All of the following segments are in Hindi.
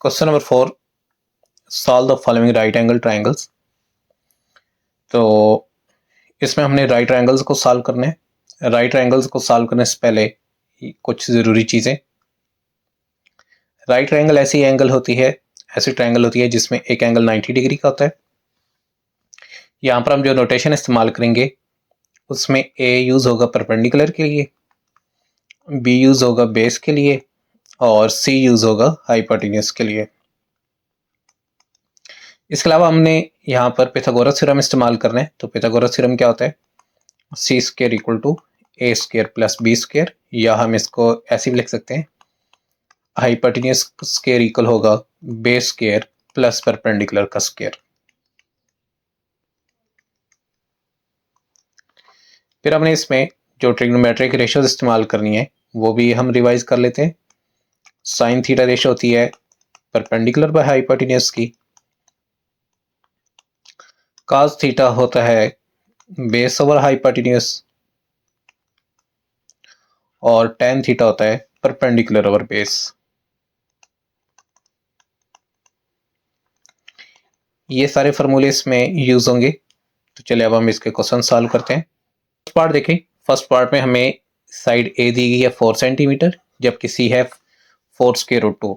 Question number 4, solve the following right angle triangles. तो इसमें हमने राइट ट्राइंगल्स को सॉल्व करना है। राइट ट्राइंगल्स को सॉल्व करने से पहले कुछ ज़रूरी चीज़ें। राइट ट्राइंगल ऐसी ट्राइंगल होती है जिसमें एक एंगल 90 डिग्री का होता है। यहाँ पर हम जो नोटेशन इस्तेमाल करेंगे उसमें ए यूज़ होगा परपेंडिकुलर के लिए, बी यूज़ होगा बेस के लिए और सी यूज़ होगा हाइपोटेन्यूज के लिए। इसके अलावा हमने यहाँ पर पिथागोरस थ्योरम इस्तेमाल करना है। तो पिथागोरस थ्योरम क्या होता है? C square equal to A square plus B square, या हम इसको ऐसे भी लिख सकते हैं, हाइपोटेन्यूज स्क्वायर इक्वल होगा बेस स्क्वायर प्लस परपेंडिकुलर का स्क्वायर। फिर हमने इसमें जो ट्रिग्नोमेट्रिक रेशियोज इस्तेमाल करनी है वो भी हम रिवाइज कर लेते हैं। साइन थीटा रेशियो होती है परपेंडिकुलर बाय हाइपोटेन्यूज की, कॉस थीटा होता है बेस ओवर हाइपोटेन्यूज और टेन थीटा होता है परपेंडिकुलर ओवर बेस। ये सारे फॉर्मूले इसमें यूज होंगे। तो चलिए अब हम इसके क्वेश्चन सॉल्व करते हैं। फर्स्ट पार्ट देखें। फर्स्ट पार्ट में हमें साइड ए दी गई है 4 सेंटीमीटर, जबकि सी है 4 स्क्वायर रूट 2।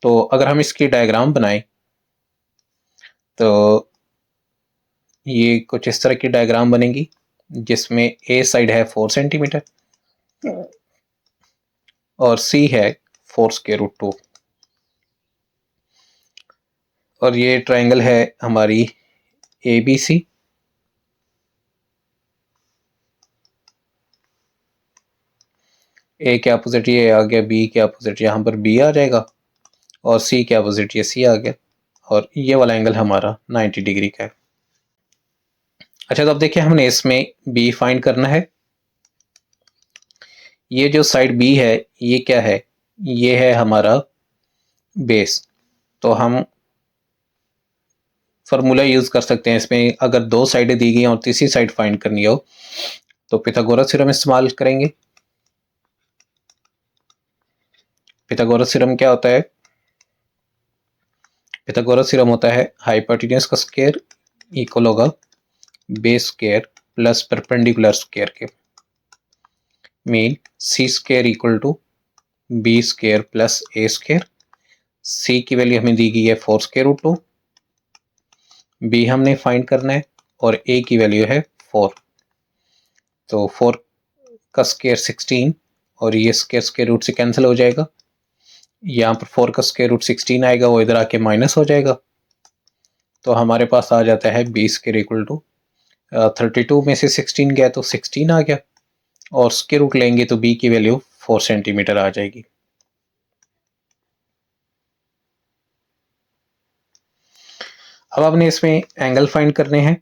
तो अगर हम इसकी डायग्राम बनाएं तो ये कुछ इस तरह की डायग्राम बनेगी जिसमें ए साइड है 4 सेंटीमीटर और सी है 4 स्क्वायर रूट 2, और ये ट्राइंगल है हमारी ए बी सी। ए के अपोजिट ये आ गया, बी के अपोजिट यहाँ पर बी आ जाएगा और सी के अपोजिट ये सी आ गया, और ये वाला एंगल हमारा 90 डिग्री का है। अच्छा, तो अब देखिए हमने इसमें बी फाइंड करना है। ये जो साइड बी है ये क्या है? ये है हमारा बेस। तो हम फार्मूला यूज कर सकते हैं इसमें। अगर दो साइडें दी गई और तीसरी साइड फाइंड करनी हो तो पिथागोरस थ्योरम इस्तेमाल करेंगे। पिथागोरस थ्योरम क्या होता है? पिथागोरस थ्योरम होता है हाइपोटेन्यूज का स्क्वायर इक्वल होगा base square plus perpendicular square के। Mean C square equal to B square plus A square. सी की वैल्यू हमें दी गई है 4 स्क्वायर रूट 2, बी हमने फाइंड करना है और ए की वैल्यू है 4। तो 4 का स्क्वायर 16 और ये स्क्वायर रूट से कैंसिल हो जाएगा। यहाँ पर 4 का स्क्वायर रूट 16 आएगा, वो इधर आके माइनस हो जाएगा। तो हमारे पास आ जाता है बी स्क्वायर इक्वल टू 32 में से 16 गया तो 16 आ गया, और स्क्वायर रूट लेंगे तो बी की वैल्यू 4 सेंटीमीटर आ जाएगी। अब आपने इसमें एंगल फाइंड करने हैं।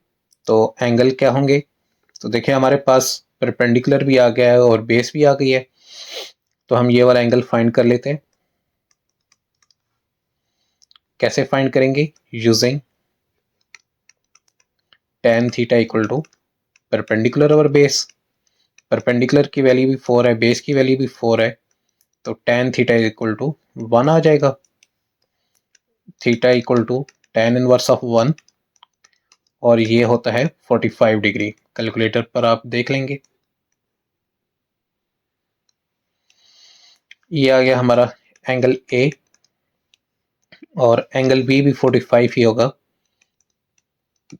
तो एंगल क्या होंगे? तो देखिए हमारे पास परपेंडिकुलर भी आ गया है और बेस भी आ गई है। तो हम ये वाला एंगल फाइंड कर लेते हैं। कैसे फाइंड करेंगे? Using tan theta equal to perpendicular over base. Perpendicular की वैल्यू भी 4 है, बेस की वैल्यू भी 4 है, तो tan थीटा इक्वल टू 1 आ जाएगा। Theta equal to tan inverse of 1, और ये होता है 45 डिग्री। कैलकुलेटर पर आप देख लेंगे। ये आ गया हमारा एंगल ए, और एंगल बी भी 45 ही होगा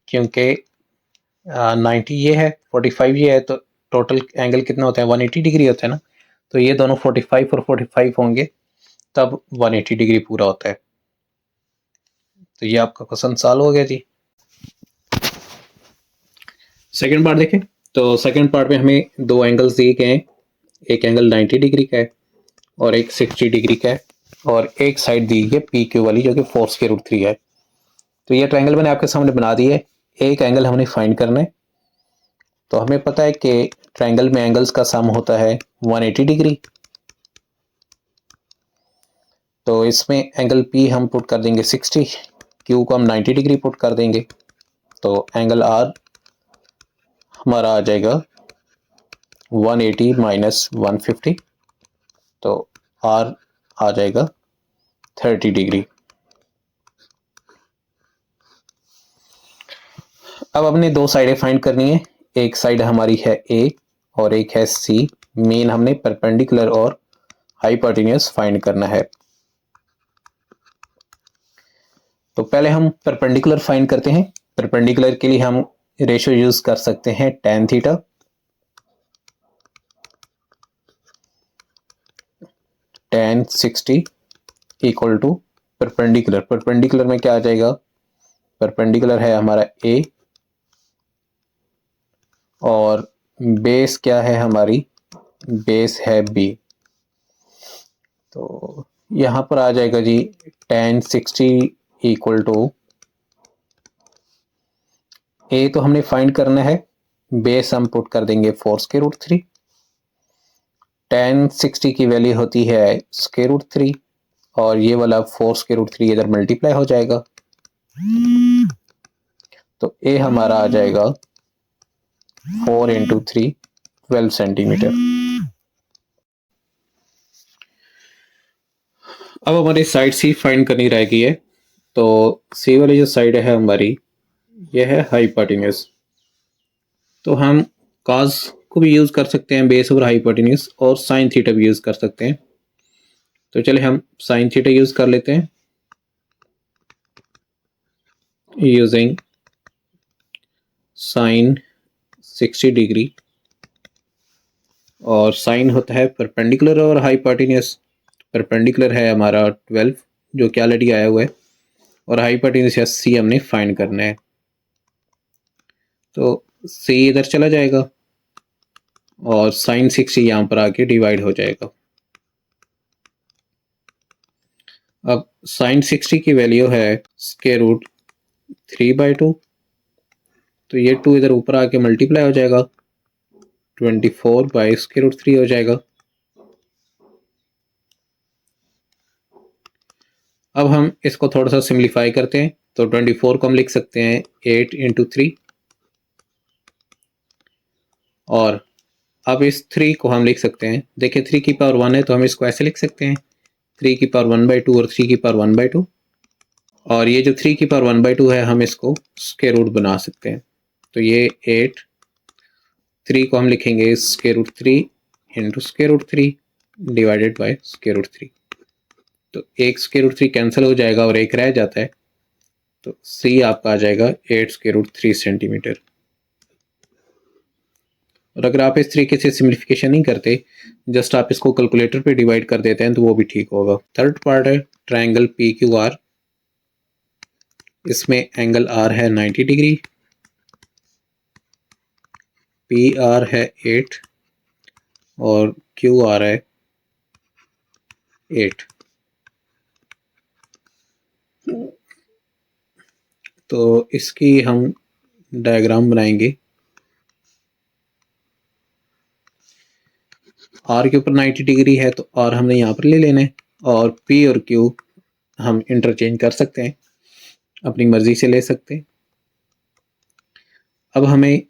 क्योंकि 90 ये है, 45 ये है, तो टोटल एंगल कितना होता है? 180 डिग्री होता है ना। तो ये दोनों 45 और 45 होंगे तब 180 डिग्री पूरा होता है। तो ये आपका क्वेश्चन सॉल्व हो गया जी। सेकंड पार्ट देखें। तो सेकंड पार्ट में हमें दो एंगल्स दिए गए हैं। एक एंगल 90 डिग्री का है और एक 60 डिग्री का है, और एक साइड दी है पी क्यू वाली जो कि 4 स्क्वायर रूट 3 है। तो ये ट्रायंगल मैंने आपके सामने बना दी है। एक एंगल हमने फाइंड करना है। तो हमें पता है कि ट्रायंगल में एंगल्स का सम होता है 180 डिग्री। तो इसमें एंगल पी हम पुट कर देंगे 60, क्यू को हम 90 डिग्री पुट कर देंगे, तो एंगल आर हमारा आ जाएगा 180 माइनस 150, तो आर आ जाएगा 30 डिग्री। अब अपने दो साइडें फाइंड करनी है, एक साइड हमारी है ए और एक है सी। मेन हमने परपेंडिकुलर और हाइपोटेन्यूज फाइंड करना है। तो पहले हम परपेंडिकुलर फाइंड करते हैं। परपेंडिकुलर के लिए हम रेशियो यूज कर सकते हैं tan theta. tan 60 equal to perpendicular. Perpendicular में क्या आ जाएगा, परपेंडिकुलर है हमारा ए और बेस क्या है हमारी, बेस है बी। तो यहां पर आ जाएगा जी tan 60 इक्वल टू, ए तो हमने फाइंड करना है, बेस हम पुट कर देंगे 4√3। tan 60 की वैल्यू होती है √3 और ये वाला 4√3 इधर मल्टीप्लाई हो जाएगा, तो ए हमारा आ जाएगा 4 इंटू 3 12 सेंटीमीटर। अब हमारी साइड सी फाइंड करनी रह गई है। तो सी वाली जो साइड है हमारी, यह है हाइपोटेन्यूज। तो हम cos को भी यूज कर सकते हैं बेस ओवर हाइपोटेन्यूज, और साइन थीटा भी यूज कर सकते हैं। तो चले हम साइन थीटा यूज कर लेते हैं, यूजिंग साइन 60 डिग्री, और साइन होता है परपेंडिकुलर और हाइपोटेन्यूज। परपेंडिकुलर है हमारा 12 जो कि ऑलरेडी आया हुआ है, और हाइपोटेन्यूज सी हमने फाइंड करना है। तो सी इधर चला जाएगा और साइन 60 यहाँ पर आके डिवाइड हो जाएगा। अब साइन 60 की वैल्यू है √3/2, तो ये 2 इधर ऊपर आके मल्टीप्लाई हो जाएगा, 24/√3 हो जाएगा। अब हम इसको थोड़ा सा सिंप्लीफाई करते हैं, तो 24 को हम लिख सकते हैं 8 इंटू 3, और अब इस 3 को हम लिख सकते हैं, देखिए 3 की पावर 1 है तो हम इसको ऐसे लिख सकते हैं 3 की पावर 1/2 और 3 की पावर 1/2, और ये जो 3 की पावर 1/2 है हम इसको स्क्वायर रूट बना सकते हैं। तो ये 8, 3 को हम लिखेंगे √3 इंटू √3 डिवाइडेड बाय √3। तो एक √3 कैंसिल हो जाएगा और एक रह जाता है, तो सी आपका आ जाएगा 8 √3 सेंटीमीटर। और अगर आप इस तरीके से सिम्प्लिफिकेशन नहीं करते, जस्ट आप इसको कैलकुलेटर पे डिवाइड कर देते हैं, तो वो भी ठीक होगा। थर्ड पार्ट है ट्रायंगल PQR। इसमें एंगल R है 90 डिग्री, PR है 8 और QR है 8। तो इसकी हम डायग्राम बनाएंगे। R के ऊपर 90 डिग्री है तो R हमने यहाँ पर ले लेना है, और P और Q हम इंटरचेंज कर सकते हैं, अपनी मर्जी से ले सकते हैं। अब हमें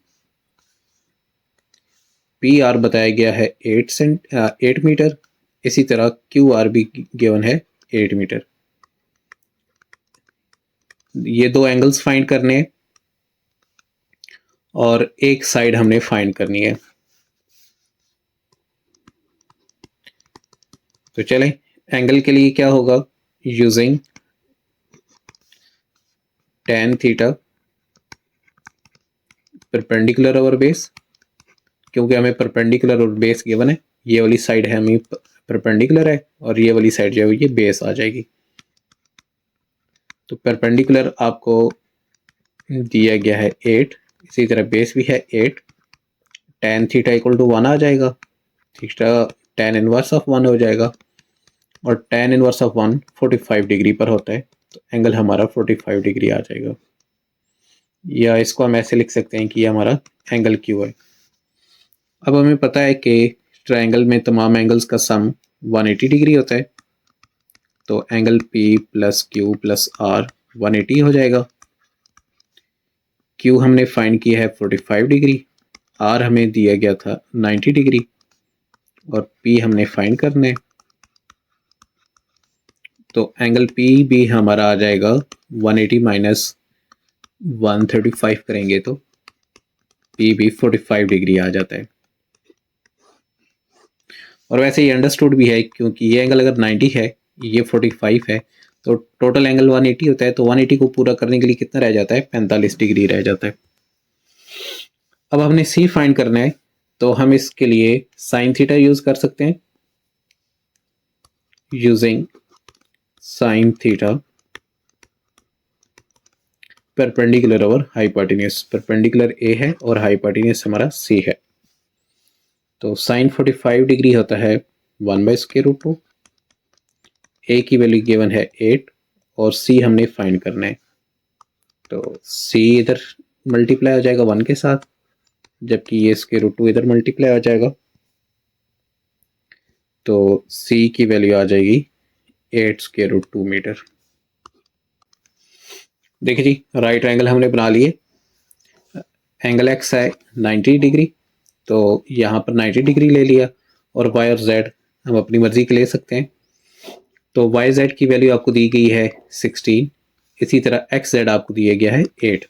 PR बताया गया है 8 मीटर, इसी तरह QR भी गिवन है 8 मीटर। ये दो एंगल्स फाइंड करने हैं और एक साइड हमने फाइंड करनी है। तो चलें, एंगल के लिए क्या होगा, using tan theta perpendicular over base, क्योंकि हमें परपेंडिकुलर और बेस गिवन है। ये वाली साइड है हमें परपेंडिकुलर है और ये वाली साइड जो है ये बेस आ जाएगी। तो परपेंडिकुलर आपको दिया गया है 8, इसी तरह बेस भी है 8। tan थीटा इक्वल टू 1 आ जाएगा, थीटा tan इनवर्स ऑफ 1 हो जाएगा, और tan इनवर्स ऑफ 1 45 डिग्री पर होता है, तो एंगल हमारा 45 डिग्री आ जाएगा। या इसको हम ऐसे लिख सकते हैं कि ये हमारा एंगल क्यू है। अब हमें पता है कि ट्रायंगल में तमाम एंगल्स का सम 180 डिग्री होता है, तो angle P plus Q plus R 180 हो जाएगा। Q हमने फाइंड किया है 45 डिग्री, R हमें दिया गया था 90 डिग्री, और P हमने फाइंड करना है। तो एंगल पी भी हमारा आ जाएगा 180 माइनस 135 करेंगे तो पी भी 45 डिग्री आ जाता है। और वैसे ये अंडरस्टूड भी है क्योंकि ये एंगल अगर 90 है, ये 45 है, तो टोटल एंगल 180 होता है। तो 180 को पूरा करने के लिए कितना रह जाता है? 45 डिग्री रह जाता है। अब हमने सी फाइंड करना है, तो हम इसके लिए साइन थीटा यूज कर सकते हैं। Using sine theta perpendicular over hypotenuse. Perpendicular A है और हाइपोटेन्यूज हमारा सी है। तो साइन 45 डिग्री होता है 1/√2। ए की वैल्यू गिवन है 8 और सी हमने फाइंड करना है। तो सी इधर मल्टीप्लाई हो जाएगा 1 के साथ, जबकि ये √2 इधर मल्टीप्लाई हो जाएगा। तो सी की वैल्यू आ जाएगी 8√2 मीटर। देखिए जी, राइट एंगल हमने बना लिए। एंगल एक्स है 90 डिग्री, तो यहाँ पर 90 डिग्री ले लिया, और वाई और जेड हम अपनी मर्जी के ले सकते हैं। तो वाई जेड की वैल्यू आपको दी गई है 16, इसी तरह एक्स जेड आपको दिया गया है 8।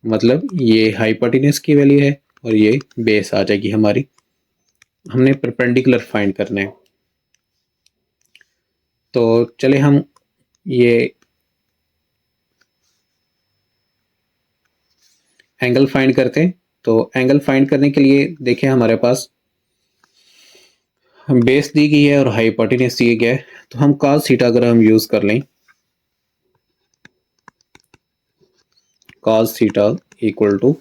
मतलब ये हाइपोटेन्यूज की वैल्यू है और ये बेस आ जाएगी हमारी। हमने परपेंडिकुलर फाइंड करना है। तो चले हम ये एंगल फाइंड करते हैं। तो एंगल फाइंड करने के लिए देखें, हमारे पास बेस दी गई है और हाइपोटेन्यूज दिया गया है। तो हम cos थीटा अगर हम यूज कर लें, cos theta equal to,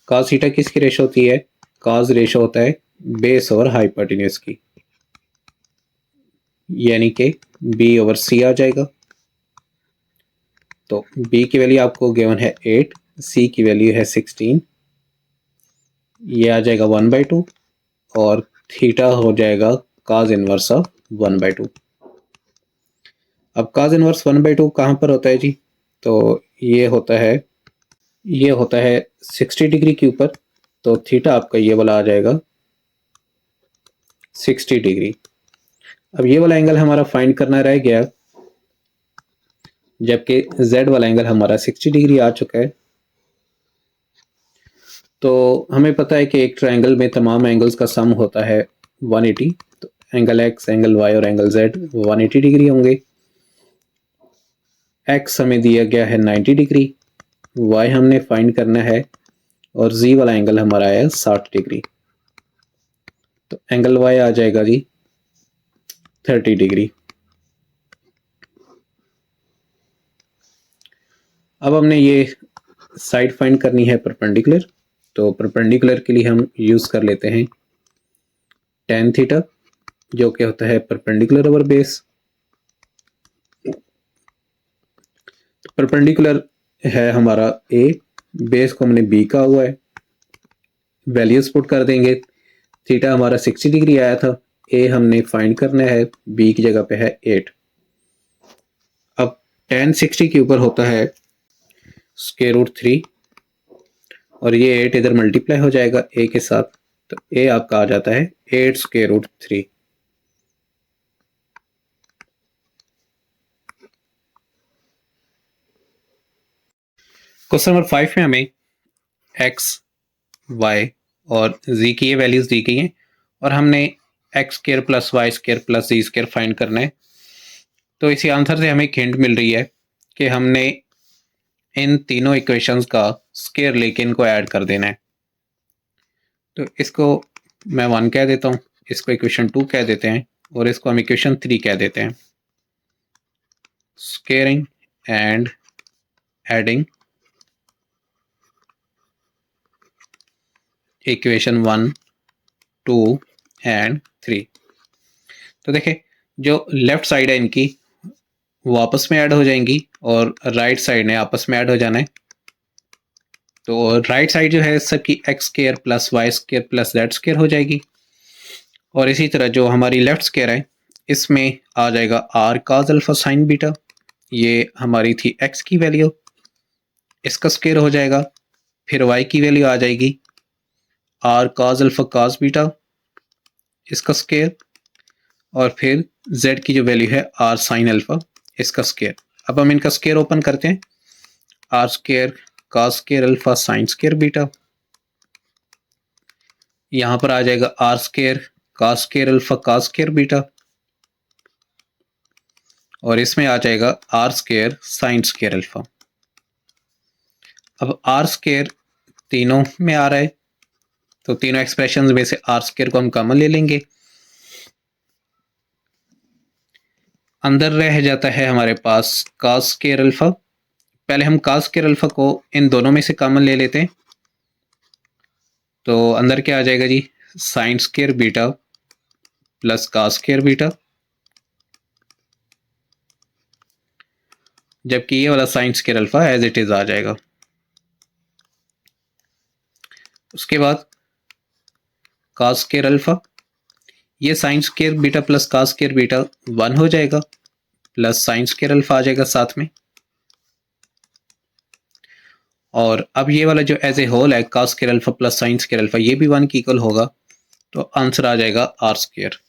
cos theta किसकी रेशो होती है? cos रेशो होता है बेस और हाइपोटेन्यूज की, यानी कि b ओवर c आ जाएगा। तो b की वैल्यू आपको गिवन है 8, c की वैल्यू है 16, ये आ जाएगा 1/2 और थीटा हो जाएगा cos इनवर्स ऑफ 1/2। अब cos इनवर्स 1/2 कहाँ पर होता है जी? तो ये होता है 60 डिग्री के ऊपर। तो थीटा आपका ये वाला आ जाएगा 60 डिग्री। अब ये वाला एंगल हमारा फाइंड करना रह गया, जबकि z वाला एंगल हमारा 60 डिग्री आ चुका है। तो हमें पता है कि एक ट्रायंगल में तमाम एंगल्स का सम होता है 180। तो एंगल x, एंगल y और एंगल z 180 डिग्री होंगे। x हमें दिया गया है 90 डिग्री, y हमने फाइंड करना है, और z वाला एंगल हमारा है 60 डिग्री। तो एंगल y आ जाएगा जी 30 डिग्री। अब हमने ये साइड फाइंड करनी है परपेंडिकुलर। तो परपेंडिकुलर के लिए हम यूज कर लेते हैं tan थीटा, जो कि होता है परपेंडिकुलर ओवर बेस। परपेंडिकुलर है हमारा a, बेस को हमने b का हुआ है, वैल्यूज पुट कर देंगे। थीटा हमारा 60 डिग्री आया था, a हमने फाइंड करना है, b की जगह पे है 8। अब tan 60 के ऊपर होता है √3 और ये 8 इधर मल्टीप्लाई हो जाएगा a के साथ। तो a आपका आ जाता है 8√3। क्वेश्चन नंबर 5 में हमें x, y और z की ये वैल्यूज दी गई हैं, और हमने x² plus y² plus z² find करना है। तो इसी आंसर से हमें एक हिंट मिल रही है कि हमने इन तीनों इक्वेशंस का स्केयर लेके इनको ऐड कर देना है। तो इसको मैं 1 कह देता हूँ, इसको इक्वेशन 2 कह देते हैं, और इसको हम इक्वेशन 3 कह देते हैं। Squaring and adding equation 1, 2 and 3। तो देखिए, जो लेफ्ट साइड है इनकी वो आपस में ऐड हो जाएंगी, और राइट साइड ने आपस में ऐड हो जाना है। तो राइट साइड जो है सबकी x² plus y² plus z² हो जाएगी, और इसी तरह जो हमारी लेफ्ट स्क्वायर है इसमें आ जाएगा r cos alpha sign beta. ये हमारी थी x की वैल्यू, इसका स्क्वायर हो जाएगा। फिर y की वैल्यू आ जाएगी r cos alpha cos beta, इसका स्क्वायर। और फिर z की जो वैल्यू है r साइन अल्फा, इसका स्केयर। अब हम इनका स्केयर ओपन करते हैं, r square cos square alpha sign square beta, यहां पर आ जाएगा r square cos square alpha cos square beta, और इसमें आ जाएगा r square sine square alpha. अब r स्केयर तीनों में आ रहा है, तो तीनों एक्सप्रेशन में से r स्केयर को हम कॉमन ले लेंगे, अंदर रह जाता है हमारे पास cos स्केयर अल्फा। पहले हम cos स्केयर अल्फा को इन दोनों में से कॉमन ले लेते हैं, तो अंदर क्या आ जाएगा जी, sine square beta plus cos square beta, जबकि ये वाला sine square alpha as it is आ जाएगा। उसके बाद cos स्केयर अल्फा, ये sine square beta plus cos square beta 1 हो जाएगा, प्लस साइन स्केयर अल्फा आ जाएगा साथ में, और अब ये वाला जो एज ए होल है cos square alpha plus sine square alpha, ये भी 1 की इक्वल होगा, तो आंसर आ जाएगा r स्केयर।